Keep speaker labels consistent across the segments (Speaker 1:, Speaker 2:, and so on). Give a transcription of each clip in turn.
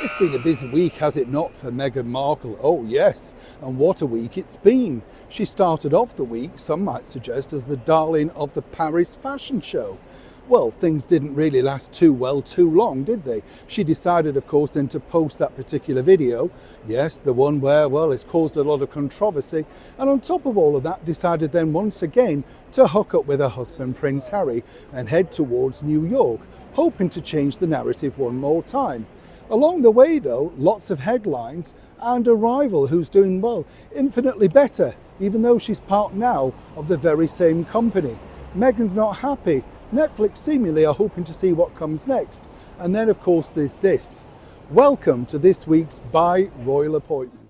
Speaker 1: It's been a busy week, has it not, for Meghan Markle? Oh yes, and what a week it's been. She started off the week, some might suggest, as the darling of the Paris fashion show. Well, things didn't really last too long, did they? She decided, of course, then to post that particular video. Yes, the one where, well, it's caused a lot of controversy. And on top of all of that, decided then once again to hook up with her husband, Prince Harry, and head towards New York, hoping to change the narrative one more time. Along the way, though, lots of headlines and a rival who's doing, well, infinitely better, even though she's part now of the very same company. Meghan's not happy. Netflix seemingly are hoping to see what comes next. And then, of course, there's this. Welcome to this week's By Royal Appointment.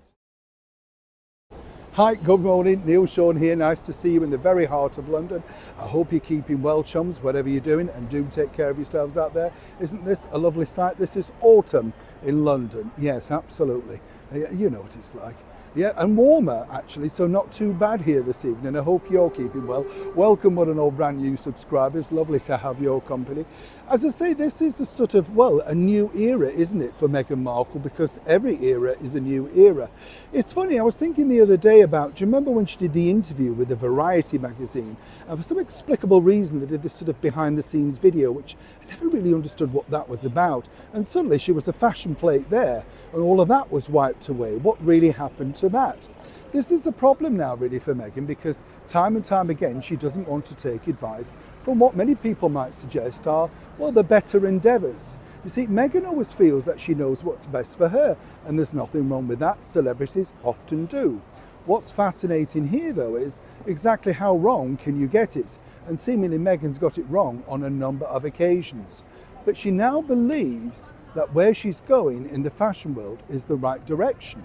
Speaker 1: Hi, good morning, Neil Sean here. Nice to see you in the very heart of London. I hope you're keeping well, chums, whatever you're doing, and do take care of yourselves out there. Isn't this a lovely sight? This is autumn in London. Yes, absolutely. You know what it's like. Yeah, and warmer actually, so not too bad here this evening. I hope you're keeping well. Welcome one and all brand new subscribers. Lovely to have your company. As I say, this is a sort of, well, a new era, isn't it, for Meghan Markle, because every era is a new era. It's funny, I was thinking the other day about, do you remember when she did the interview with the Variety magazine? And for some explicable reason, they did this sort of behind the scenes video, which I never really understood what that was about. And suddenly she was a fashion plate there, and all of that was wiped away. What really happened to that? This is a problem now really for Meghan, because time and time again she doesn't want to take advice from what many people might suggest are, well, the better endeavours. You see, Meghan always feels that she knows what's best for her, and there's nothing wrong with that. Celebrities often do. What's fascinating here though is exactly how wrong can you get it? And seemingly Meghan's got it wrong on a number of occasions. But she now believes that where she's going in the fashion world is the right direction.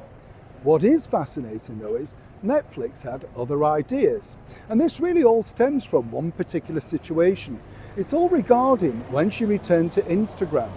Speaker 1: What is fascinating though is Netflix had other ideas. And this really all stems from one particular situation. It's all regarding when she returned to Instagram.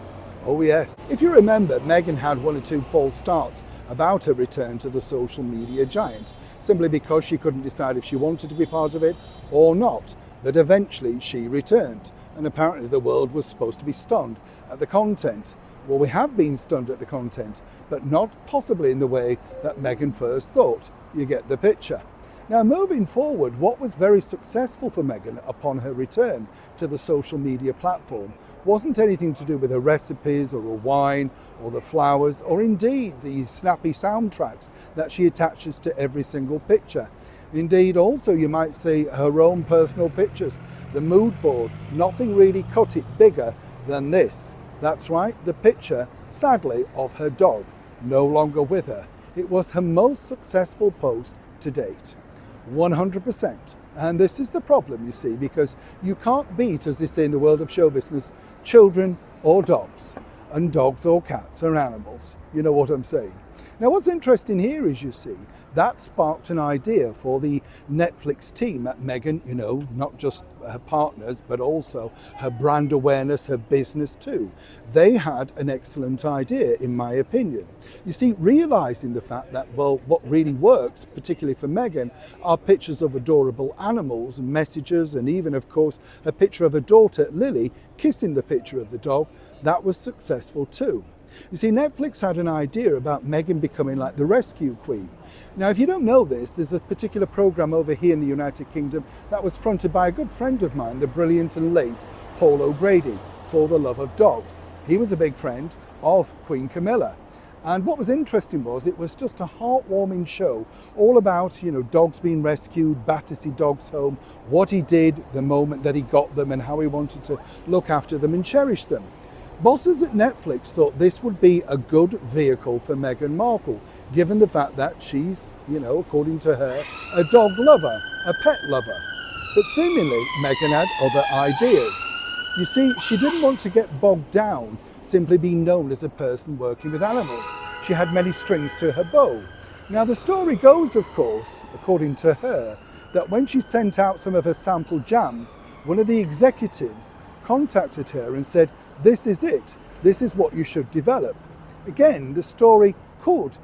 Speaker 1: Oh yes. If you remember, Meghan had one or two false starts about her return to the social media giant, simply because she couldn't decide if she wanted to be part of it or not. But eventually she returned, and apparently the world was supposed to be stunned at the content. Well, we have been stunned at the content, but not possibly in the way that Meghan first thought. You get the picture. Now, moving forward, what was very successful for Meghan upon her return to the social media platform wasn't anything to do with her recipes or her wine or the flowers or indeed the snappy soundtracks that she attaches to every single picture. Indeed, also you might say her own personal pictures, the mood board. Nothing really cut it bigger than this. That's right, the picture, sadly, of her dog, no longer with her. It was her most successful post to date, 100%. And this is the problem, you see, because you can't beat, as they say in the world of show business, children or dogs. And dogs or cats are animals. You know what I'm saying? Now, what's interesting here is, you see, that sparked an idea for the Netflix team at Meghan, you know, not just her partners, but also her brand awareness, her business too. They had an excellent idea, in my opinion. You see, realizing the fact that, well, what really works, particularly for Meghan, are pictures of adorable animals and messages, and even, of course, a picture of her daughter, Lily, kissing the picture of the dog. That was successful too. You see, Netflix had an idea about Meghan becoming like the rescue queen. Now, if you don't know this, there's a particular program over here in the United Kingdom that was fronted by a good friend of mine, the brilliant and late Paul O'Grady, For the Love of Dogs. He was a big friend of Queen Camilla. And what was interesting was it was just a heartwarming show all about, you know, dogs being rescued, Battersea Dogs Home, what he did the moment that he got them and how he wanted to look after them and cherish them. Bosses at Netflix thought this would be a good vehicle for Meghan Markle, given the fact that she's, you know, according to her, a dog lover, a pet lover. But seemingly, Meghan had other ideas. You see, she didn't want to get bogged down simply being known as a person working with animals. She had many strings to her bow. Now, the story goes, of course, according to her, that when she sent out some of her sample jams, one of the executives contacted her and said, "This is it. This is what you should develop." Again, the story could,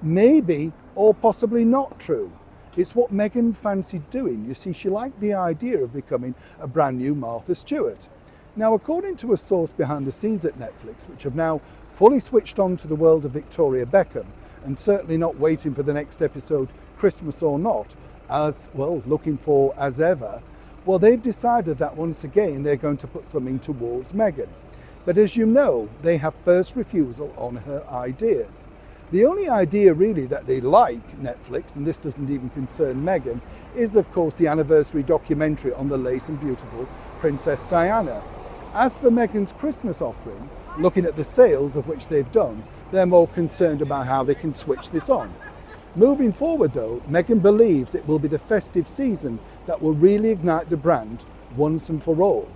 Speaker 1: maybe, or possibly not true. It's what Meghan fancied doing. You see, she liked the idea of becoming a brand new Martha Stewart. Now, according to a source behind the scenes at Netflix, which have now fully switched on to the world of Victoria Beckham, and certainly not waiting for the next episode, Christmas or not, as well, looking for as ever, well, they've decided that once again they're going to put something towards Meghan. But as you know, they have first refusal on her ideas. The only idea really that they like, Netflix, and this doesn't even concern Meghan, is of course the anniversary documentary on the late and beautiful Princess Diana. As for Meghan's Christmas offering, looking at the sales of which they've done, they're more concerned about how they can switch this on. Moving forward though, Meghan believes it will be the festive season that will really ignite the brand once and for all.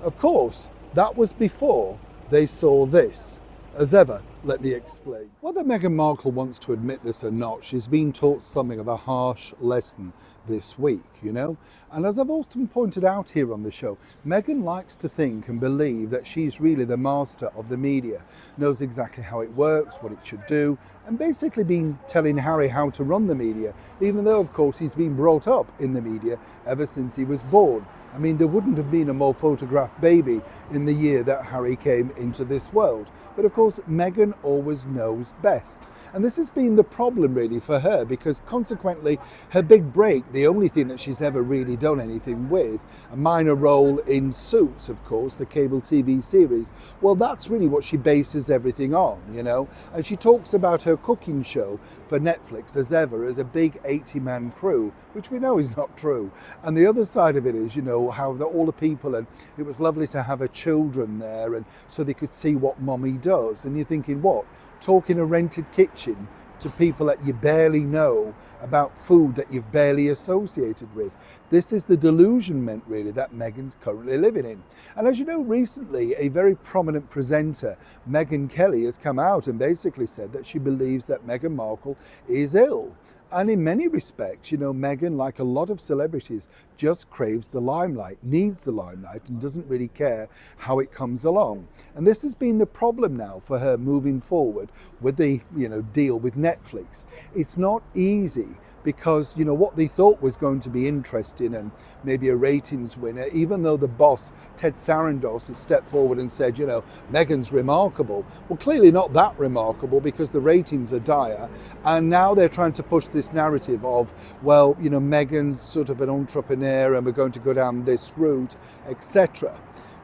Speaker 1: Of course, that was before they saw this. As ever, let me explain. Whether Meghan Markle wants to admit this or not, she's been taught something of a harsh lesson this week, you know? And as I've often pointed out here on the show, Meghan likes to think and believe that she's really the master of the media, knows exactly how it works, what it should do, and basically been telling Harry how to run the media, even though, of course, he's been brought up in the media ever since he was born. I mean, there wouldn't have been a more photographed baby in the year that Harry came into this world. But of course, Meghan always knows best. And this has been the problem really for her, because consequently, her big break, the only thing that she's ever really done anything with, a minor role in Suits, of course, the cable TV series, well, that's really what she bases everything on, you know. And she talks about her cooking show for Netflix as ever as a big 80-man crew, which we know is not true. And the other side of it is, you know, how all the people, and it was lovely to have her children there, and so they could see what mommy does. And you're thinking, what? Talking a rented kitchen to people that you barely know about food that you've barely associated with. This is the delusionment really that Meghan's currently living in. And as you know, recently a very prominent presenter, Megyn Kelly, has come out and basically said that she believes that Meghan Markle is ill. And in many respects, you know, Meghan, like a lot of celebrities, just craves the limelight, needs the limelight, and doesn't really care how it comes along. And this has been the problem now for her moving forward with the, you know, deal with Netflix. It's not easy because, you know, what they thought was going to be interesting and maybe a ratings winner, even though the boss, Ted Sarandos, has stepped forward and said, you know, Meghan's remarkable. Well, clearly not that remarkable because the ratings are dire. And now they're trying to push this narrative of, well, you know, Meghan's sort of an entrepreneur and we're going to go down this route, etc.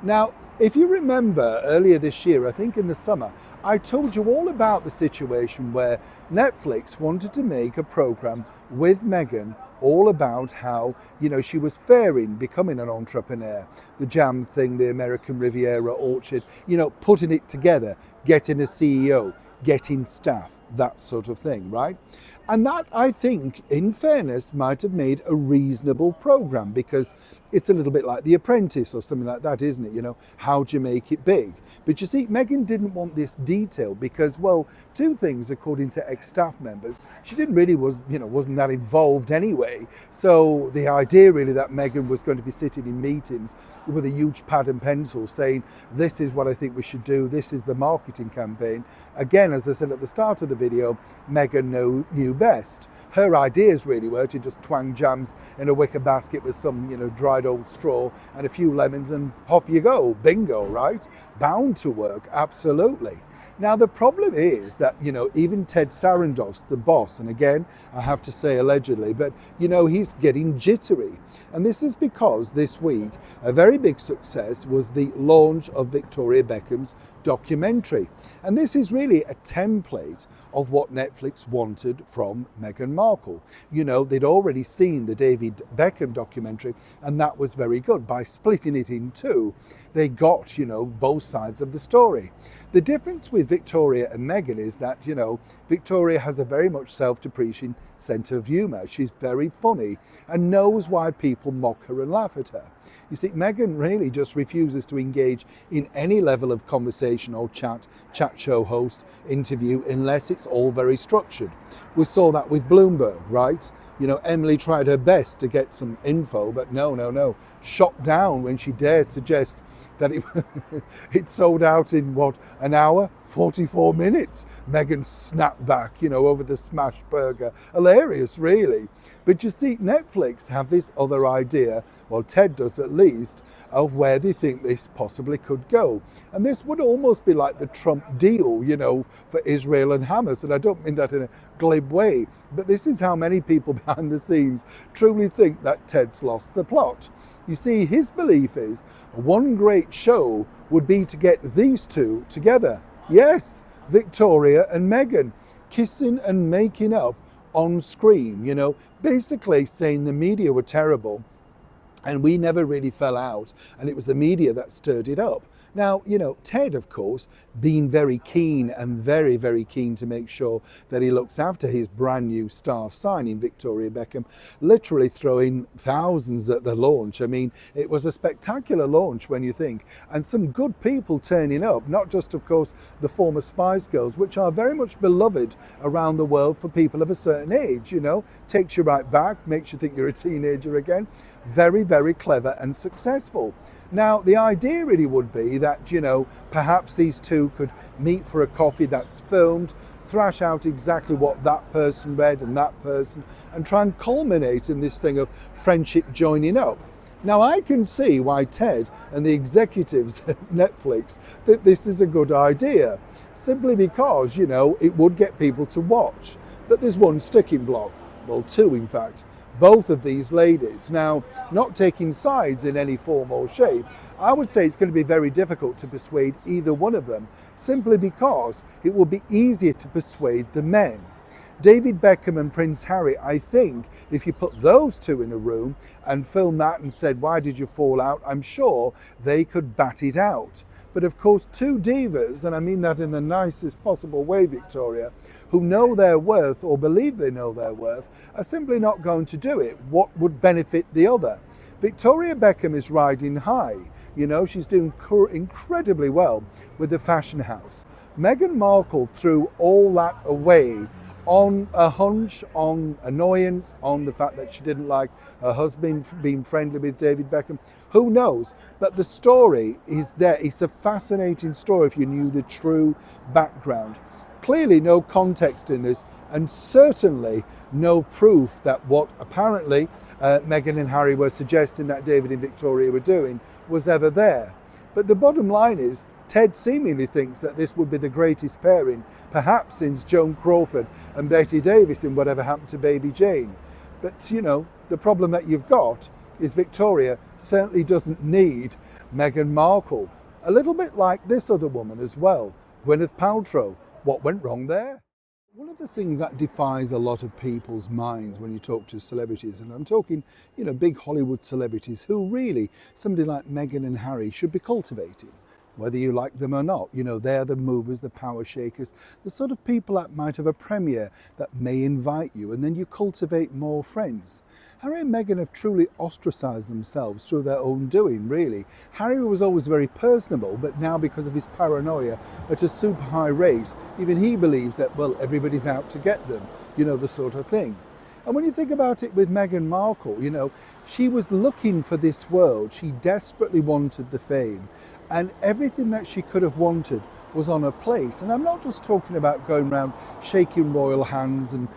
Speaker 1: Now, if you remember earlier this year, I think in the summer, I told you all about the situation where Netflix wanted to make a program with Meghan all about how, you know, she was faring, becoming an entrepreneur, the jam thing, the American Riviera orchard, you know, putting it together, getting a CEO, getting staff, that sort of thing, right? And that, I think, in fairness, might have made a reasonable program because it's a little bit like The Apprentice or something like that, isn't it? You know, how do you make it big? But you see, Meghan didn't want this detail because, well, two things, according to ex-staff members, she didn't really wasn't that involved anyway. So the idea really that Meghan was going to be sitting in meetings with a huge pad and pencil saying, this is what I think we should do, this is the marketing campaign. Again, as I said at the start of the video, Meghan knew best. Her ideas really were to just twang jams in a wicker basket with some, you know, dried old straw and a few lemons and off you go, bingo, right? Bound to work, absolutely. Now, the problem is that, you know, even Ted Sarandos, the boss, and again, I have to say allegedly, but, you know, he's getting jittery. And this is because this week, a very big success was the launch of Victoria Beckham's documentary. And this is really a template of what Netflix wanted from Meghan Markle. You know, they'd already seen the David Beckham documentary, and that was very good. By splitting it in two, they got, you know, both sides of the story. The difference with Victoria and Meghan is that, you know, Victoria has a very much self-depreciating sense of humour. She's very funny and knows why people mock her and laugh at her. You see, Meghan really just refuses to engage in any level of conversation or chat show host, interview, unless it's all very structured. We saw that with Bloomberg, right? You know, Emily tried her best to get some info, but no, shot down when she dared suggest that it sold out in what, an hour, 44 minutes. Meghan snapped back, over the smash burger. Hilarious, really. But you see, Netflix have this other idea, well, Ted does at least, of where they think this possibly could go. And this would almost be like the Trump deal, for Israel and Hamas. And I don't mean that in a glib way, but this is how many people behind the scenes truly think that Ted's lost the plot. You see, his belief is one great show would be to get these two together. Yes, Victoria and Meghan, kissing and making up on screen, basically saying the media were terrible and we never really fell out and it was the media that stirred it up. Now, Ted, of course, being very keen and very, very keen to make sure that he looks after his brand new star signing, Victoria Beckham, literally throwing thousands at the launch. I mean, it was a spectacular launch when you think, and some good people turning up, not just, of course, the former Spice Girls, which are very much beloved around the world for people of a certain age, takes you right back, makes you think you're a teenager again. Very, very clever and successful. Now, the idea really would be that, perhaps these two could meet for a coffee that's filmed, thrash out exactly what that person read and that person, and try and culminate in this thing of friendship joining up. Now, I can see why Ted and the executives at Netflix think this is a good idea, simply because, it would get people to watch. But there's one sticking block, well, two in fact. Both of these ladies. Now, not taking sides in any form or shape, I would say it's going to be very difficult to persuade either one of them, simply because it will be easier to persuade the men. David Beckham and Prince Harry, I think, if you put those two in a room and filmed that and said, why did you fall out? I'm sure they could bat it out. But of course, two divas, and I mean that in the nicest possible way, Victoria, who know their worth or believe they know their worth, are simply not going to do it. What would benefit the other? Victoria Beckham is riding high. She's doing incredibly well with the fashion house. Meghan Markle threw all that away on a hunch, on annoyance, on the fact that she didn't like her husband being friendly with David Beckham. Who knows? But the story is there. It's a fascinating story if you knew the true background. Clearly no context in this, and certainly no proof that what apparently Meghan and Harry were suggesting that David and Victoria were doing was ever there. But the bottom line is, Ted seemingly thinks that this would be the greatest pairing, perhaps since Joan Crawford and Bette Davis in Whatever Happened to Baby Jane. But, the problem that you've got is Victoria certainly doesn't need Meghan Markle. A little bit like this other woman as well, Gwyneth Paltrow. What went wrong there? One of the things that defies a lot of people's minds when you talk to celebrities, and I'm talking, big Hollywood celebrities who really, somebody like Meghan and Harry should be cultivating. Whether you like them or not, they're the movers, the power shakers, the sort of people that might have a premiere that may invite you, and then you cultivate more friends. Harry and Meghan have truly ostracised themselves through their own doing, really. Harry was always very personable, but now because of his paranoia at a super high rate, even he believes that, well, everybody's out to get them, the sort of thing. And when you think about it with Meghan Markle, she was looking for this world. She desperately wanted the fame, and everything that she could have wanted was on her plate. And I'm not just talking about going around shaking royal hands and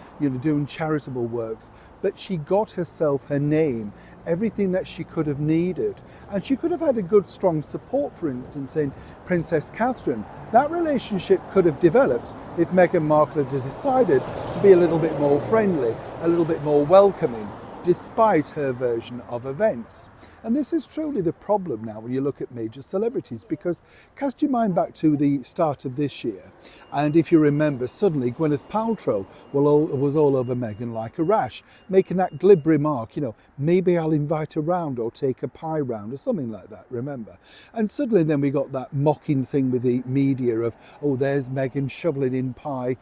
Speaker 1: doing charitable works, but she got herself her name, everything that she could have needed. And she could have had a good strong support, for instance, in Princess Catherine. That relationship could have developed if Meghan Markle had decided to be a little bit more friendly, a little bit more welcoming, despite her version of events. And this is truly the problem now when you look at major celebrities, because cast your mind back to the start of this year, and if you remember, suddenly Gwyneth Paltrow was all over Meghan like a rash, making that glib remark, maybe I'll invite her round or take a pie round or something like that, remember? And suddenly then we got that mocking thing with the media of, oh, there's Meghan shoveling in pie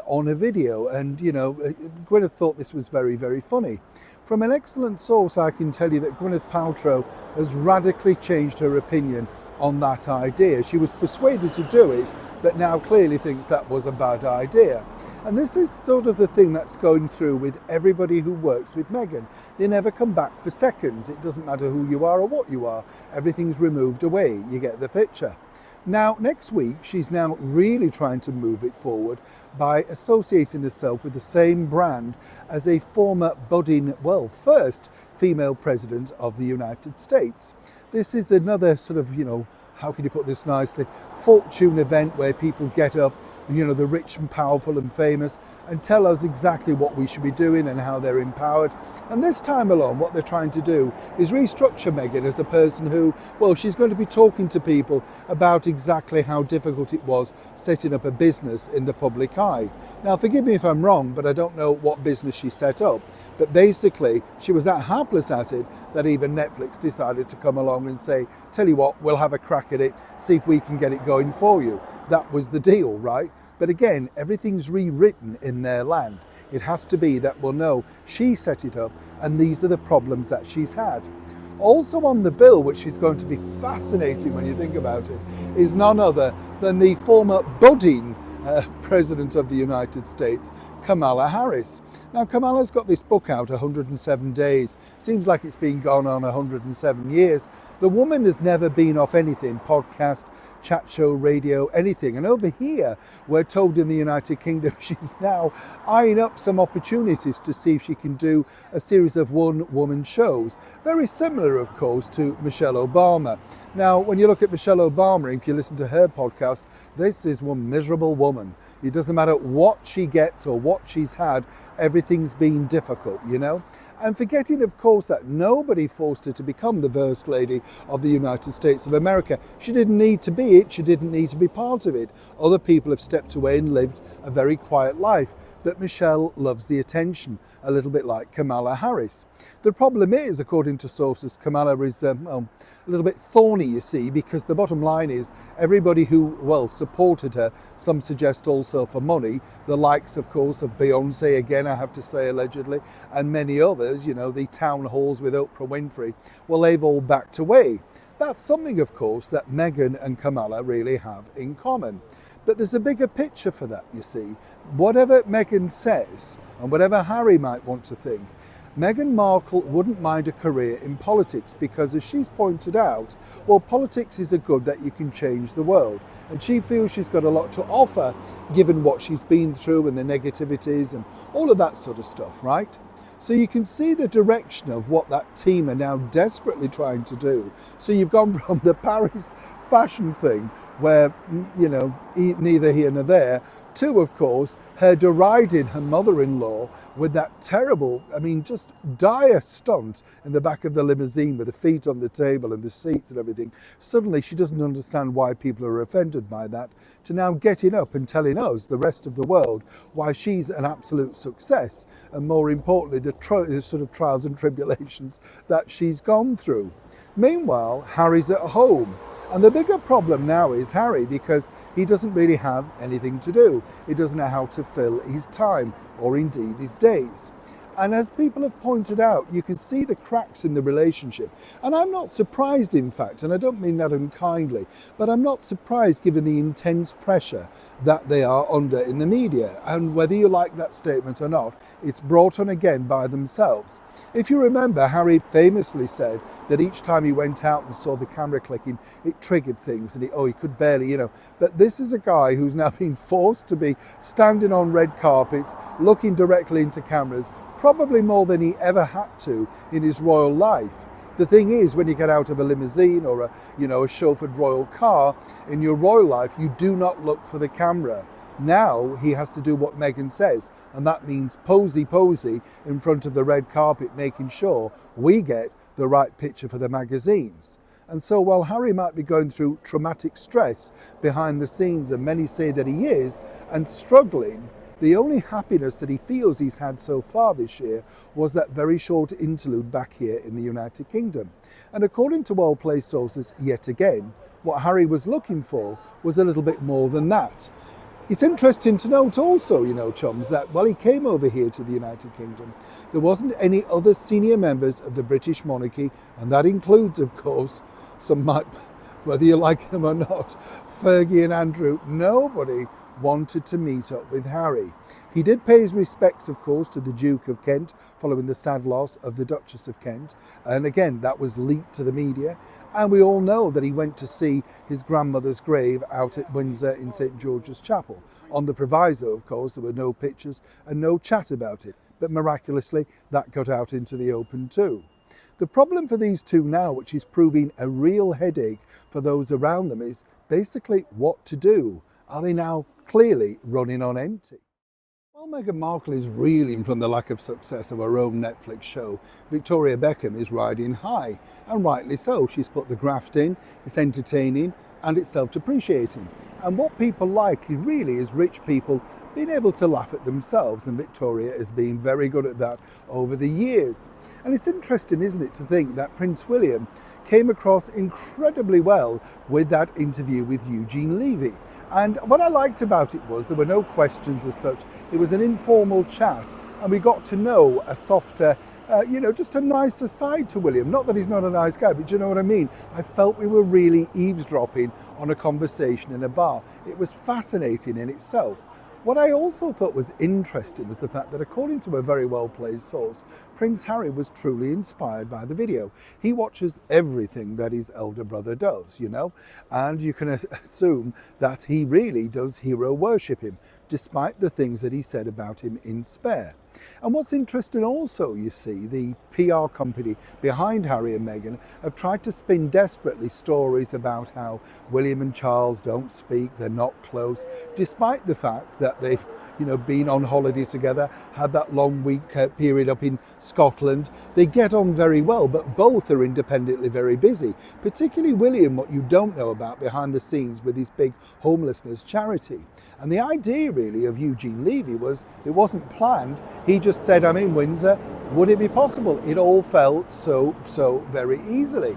Speaker 1: on a video, and Gwyneth thought this was very, very funny. From an excellent source, I can tell you that Gwyneth Paltrow has radically changed her opinion on that idea. She was persuaded to do it, but now clearly thinks that was a bad idea. And this is sort of the thing that's going through with everybody who works with Meghan. They never come back for seconds. It doesn't matter who you are or what you are. Everything's removed away. You get the picture. Now, next week, she's now really trying to move it forward by associating herself with the same brand as a former budding, well, first female president of the United States. This is another sort of, how can you put this nicely, fortune event where people get up, the rich and powerful and famous, and tell us exactly what we should be doing and how they're empowered. And this time along, what they're trying to do is restructure Meghan as a person who, well, she's going to be talking to people about exactly how difficult it was setting up a business in the public eye. Now, forgive me if I'm wrong, but I don't know what business she set up. But basically, she was that hapless at it that even Netflix decided to come along and say, tell you what, we'll have a crack at it, see if we can get it going for you. That was the deal, right? But again, everything's rewritten in their land. It has to be that, well, no, she set it up and these are the problems that she's had. Also on the bill, which is going to be fascinating when you think about it, is none other than the former budding President of the United States, Kamala Harris. Now, Kamala's got this book out, 107 Days. Seems like it's been gone on 107 years. The woman has never been off anything, podcast, chat show, radio, anything. And over here, we're told in the United Kingdom, she's now eyeing up some opportunities to see if she can do a series of one-woman shows. Very similar, of course, to Michelle Obama. Now, when you look at Michelle Obama, if you listen to her podcast, this is one miserable woman. It doesn't matter what she gets or what she's had, everything's been difficult, And forgetting, of course, that nobody forced her to become the First Lady of the United States of America. She didn't need to be it. She didn't need to be part of it. Other people have stepped away and lived a very quiet life. But Michelle loves the attention, a little bit like Kamala Harris. The problem is, according to sources, Kamala is a little bit thorny, you see, because the bottom line is everybody who, supported her, some suggest also for money, the likes, of course, of Beyonce, again, I have to say allegedly, and many others, the town halls with Oprah Winfrey, well, they've all backed away. That's something, of course, that Meghan and Kamala really have in common. But there's a bigger picture for that, you see. Whatever Meghan says, and whatever Harry might want to think, Meghan Markle wouldn't mind a career in politics because, as she's pointed out, well, politics is a good that you can change the world. And she feels she's got a lot to offer, given what she's been through and the negativities and all of that sort of stuff, right? So you can see the direction of what that team are now desperately trying to do. So you've gone from the Paris fashion thing, where, neither here nor there, to, of course, her deriding her mother-in-law with that terrible, just dire stunt in the back of the limousine with the feet on the table and the seats and everything. Suddenly she doesn't understand why people are offended by that, to now getting up and telling us, the rest of the world, why she's an absolute success, and more importantly, the sort of trials and tribulations that she's gone through. Meanwhile, Harry's at home. And the bigger problem now is Harry, because he doesn't really have anything to do. He doesn't know how to fill his time, or indeed his days. And as people have pointed out, you can see the cracks in the relationship. And I'm not surprised, in fact, and I don't mean that unkindly, but I'm not surprised given the intense pressure that they are under in the media. And whether you like that statement or not, it's brought on again by themselves. If you remember, Harry famously said that each time he went out and saw the camera clicking, it triggered things, and he could barely, But this is a guy who's now been forced to be standing on red carpets, looking directly into cameras, probably more than he ever had to in his royal life. The thing is, when you get out of a limousine or a chauffeured royal car, in your royal life, you do not look for the camera. Now he has to do what Meghan says, and that means posy in front of the red carpet, making sure we get the right picture for the magazines. And so while Harry might be going through traumatic stress behind the scenes, and many say that he is, and struggling, the only happiness that he feels he's had so far this year was that very short interlude back here in the United Kingdom. And according to well-placed sources, yet again, what Harry was looking for was a little bit more than that. It's interesting to note also, chums, that while he came over here to the United Kingdom, there wasn't any other senior members of the British monarchy, and that includes, of course, some might, whether you like them or not, Fergie and Andrew. Nobody wanted to meet up with Harry. He did pay his respects, of course, to the Duke of Kent following the sad loss of the Duchess of Kent. And again, that was leaked to the media. And we all know that he went to see his grandmother's grave out at Windsor in St. George's Chapel. On the proviso, of course, there were no pictures and no chat about it. But miraculously, that got out into the open too. The problem for these two now, which is proving a real headache for those around them, is basically what to do. Are they now clearly running on empty? While Meghan Markle is reeling from the lack of success of her own Netflix show, Victoria Beckham is riding high, and rightly so. She's put the graft in, it's entertaining and it's self-depreciating. And what people like really is rich people being able to laugh at themselves, and Victoria has been very good at that over the years. And it's interesting, isn't it, to think that Prince William came across incredibly well with that interview with Eugene Levy. And what I liked about it was there were no questions as such. It was an informal chat, and we got to know a softer, just a nicer side to William. Not that he's not a nice guy, but you know what I mean? I felt we were really eavesdropping on a conversation in a bar. It was fascinating in itself. What I also thought was interesting was the fact that, according to a very well-placed source, Prince Harry was truly inspired by the video. He watches everything that his elder brother does, and you can assume that he really does hero worship him, despite the things that he said about him in Spare. And what's interesting also, you see, the PR company behind Harry and Meghan have tried to spin desperately stories about how William and Charles don't speak, they're not close, despite the fact that they've been on holiday together, had that long week period up in Scotland. They get on very well, but both are independently very busy, particularly William, what you don't know about behind the scenes with his big homelessness charity. And the idea really of Eugene Levy was, it wasn't planned. He just said, I'm in Windsor, would it be possible? It all felt so very easily.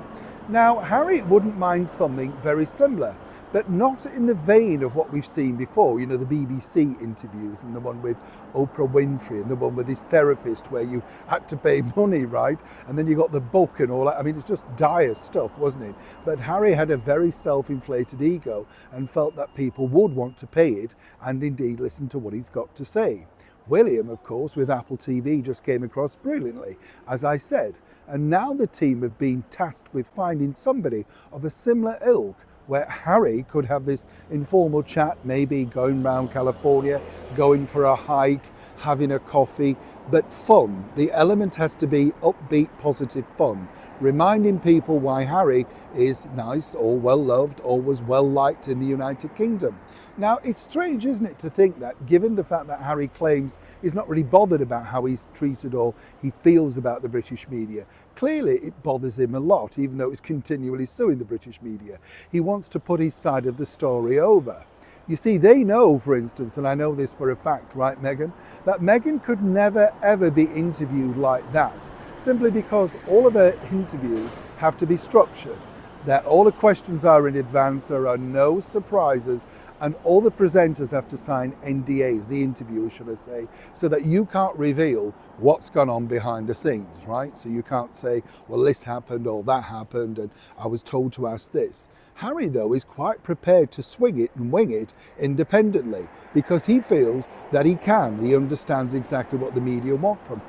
Speaker 1: Now, Harry wouldn't mind something very similar, but not in the vein of what we've seen before, the BBC interviews and the one with Oprah Winfrey and the one with his therapist where you had to pay money, right? And then you got the book and all that. I mean, it's just dire stuff, wasn't it? But Harry had a very self-inflated ego and felt that people would want to pay it and indeed listen to what he's got to say. William, of course, with Apple TV just came across brilliantly, as I said. And now the team have been tasked with finding somebody of a similar ilk where Harry could have this informal chat, maybe going around California, going for a hike, having a coffee, but fun. The element has to be upbeat, positive fun, reminding people why Harry is nice or well loved or was well liked in the United Kingdom. Now, it's strange, isn't it, to think that given the fact that Harry claims he's not really bothered about how he's treated or he feels about the British media. Clearly, it bothers him a lot, even though he's continually suing the British media. He wants to put his side of the story over. You see, they know, for instance, and I know this for a fact, right, Meghan, that Meghan could never, ever be interviewed like that, simply because all of her interviews have to be structured, that all the questions are in advance, there are no surprises, and all the presenters have to sign NDAs, the interviewers, should I say, so that you can't reveal what's gone on behind the scenes, right? So you can't say, well, this happened or that happened, and I was told to ask this. Harry, though, is quite prepared to swing it and wing it independently because he feels that he can. He understands exactly what the media want from him.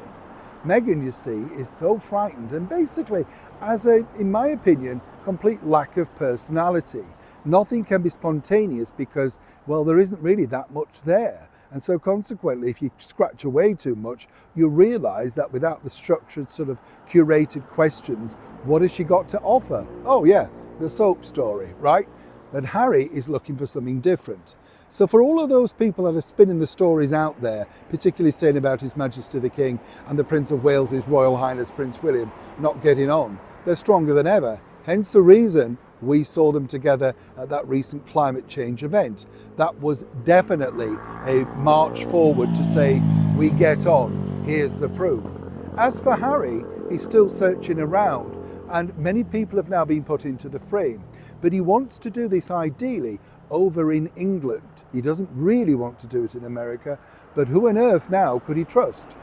Speaker 1: Meghan, you see, is so frightened and basically has in my opinion, complete lack of personality. Nothing can be spontaneous because, well, there isn't really that much there. And so consequently, if you scratch away too much, you realise that without the structured sort of curated questions, what has she got to offer? Oh yeah, the soap story, right? But Harry is looking for something different. So for all of those people that are spinning the stories out there, particularly saying about His Majesty the King and the Prince of Wales, His Royal Highness Prince William, not getting on, they're stronger than ever. Hence the reason we saw them together at that recent climate change event. That was definitely a march forward to say, we get on, here's the proof. As for Harry, he's still searching around. And many people have now been put into the frame. But he wants to do this ideally over in England. He doesn't really want to do it in America, but who on earth now could he trust?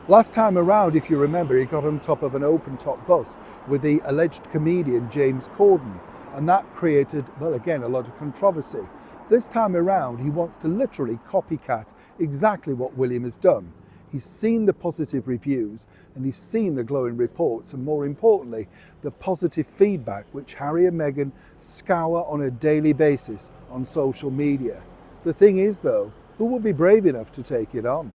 Speaker 1: Last time around, if you remember, he got on top of an open-top bus with the alleged comedian James Corden, and that created, well, again, a lot of controversy. This time around, he wants to literally copycat exactly what William has done. He's seen the positive reviews and he's seen the glowing reports, and more importantly, the positive feedback which Harry and Meghan scour on a daily basis on social media. The thing is, though, who will be brave enough to take it on?